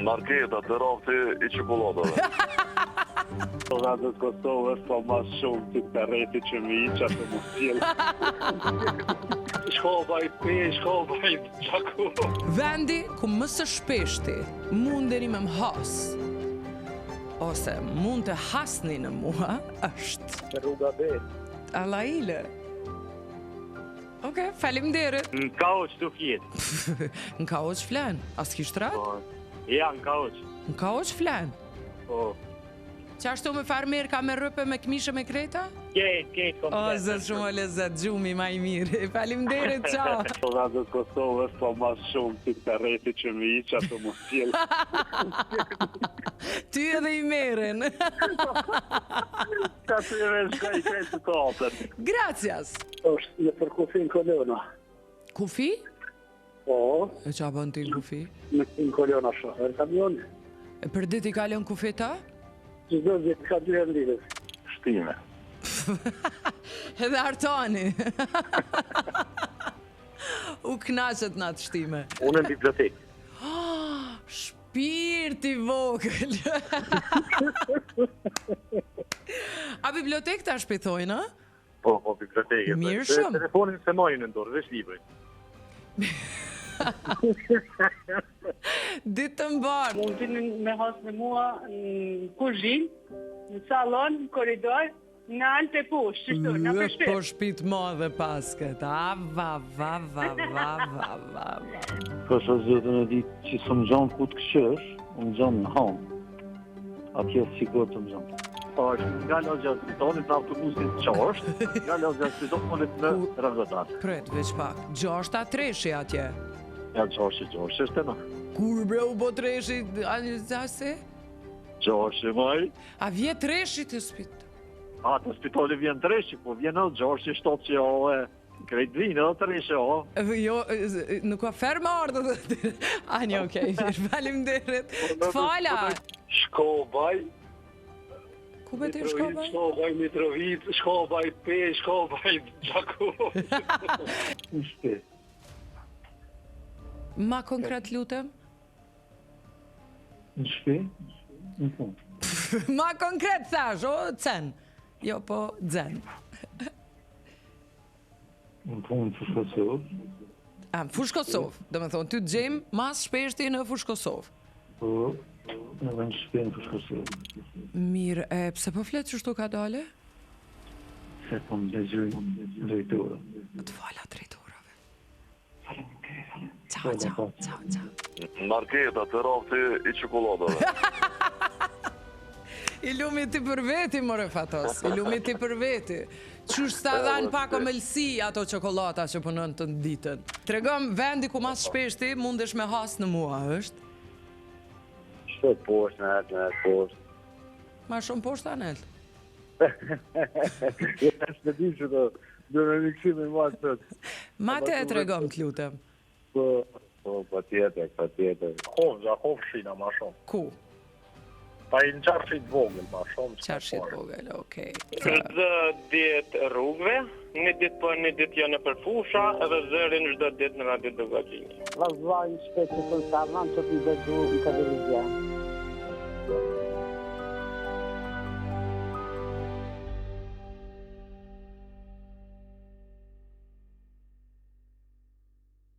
Marketa, të rafti I qokoladave. Radhës Kosovës, po mas shumë të të reti që mi që atë më s'jel. Shkova I pe, shkova I gjaku. Vendi ku më së shpeshti mundeni me më has, ose mund të hasni në mua, është Rruga B. Allaile. Oke, faleminderit. Në Kauç të fjetë. Në Kauç flan, as ki shtrat? Ja, në Kauç. Në Kauç flan. Po. Qashtu me farmer ka me rëpe me këmishë me kreta? Kejt, komplet. O, zë shumë lezet, gjumi ma I mirë. Faleminderit, qa. Radhës Kosovës, po mas shumë të të reti që mi që atë më s'jel. Ty edhe I meren. Ka të jeve shkaj krejtë të tapet. Gracias. është në për kufin Kolona. Kufi? Po, E qa bën ti në kufi? në Kolona shofer kamioni. E për dit I kalon kufi ta? Çdo vit ka 2 herë lidhës. Shtime. Edhe artani. U knaqet në atë shtime. Unë në bibliotekë. Shpirti vogël. A bibliotek ta shpithojnë, a? Po, bibliotekë. Mirë shumë. Telefonin se mojnë në dorë, veç librin. Ditë të mbarë. Mund të me hasë në mua në kuzhinë, në salon, në koridor, në alë të poshtë, qështu, në Po përshpet. shpit madhe pasket. Va. Kësha zotën e ditë që së më gjanë ku të këshësh, më gjanë në hanë. Atje sigur të më gjanë. Po, është nga lagja spitalit në autobusit qasht, nga lagja spitalit në rëvëtat. Pret, veç pak. 6-3 atje. Ja, qasht është e na. Kur bre u bo treshi, a një zase? Qasht maj. A vje treshi të spit? A, të spitalit vjen treshi, po vjen edhe qasht shtot që jo e krejt vinë edhe treshi, jo. Jo, nuk ka ferma ardhë. A një okej, faleminderit. Fala. Shkobaj. Ku be ti shkova? Shkobaj Mitrovic, Shkobaj Pe, Shkobaj Gjaku. Në shpe. Ma konkret lutem? Në shpe? Në fund. Ma konkret thash, o cen. Jo, po dzen. Në fund të Kosovë. A, në Fush Kosovë. Do me thonë, ty të gjem mas shpeshti në Fush Kosovë. Po, edhe në shpe në Kosovë. Mirë, e pse po fletë që shtu ka dale? Se po më dëgjoj drejtore. Të fala drejtorave. Ciao. Marketa, të rafti I qokoladave. I lumi ti për veti, more fatos. I lumi ti për veti. Qysh sta dhanë pak omëlsi ato qokolata që punën të ditën. Tregom, vendi ku mas shpeshti mundesh me has në mua, është? Shto poshtë, në atë poshtë. Ma shumë poshtë anel. Është në di që do në një kësime ma të tëtë. Ma te e tregom të lutem. Po tjetër. Hovë shina ma shumë. Ku? Pa I në qarshit vogël ma shumë. Qarshit vogël, okej. Çdo ditë rrugëve, një ditë po një ditë jo në përfusha, edhe zërin çdo ditë në radio Dogagjini. Vazhdojnë shpetë të të të të të të të të të të të të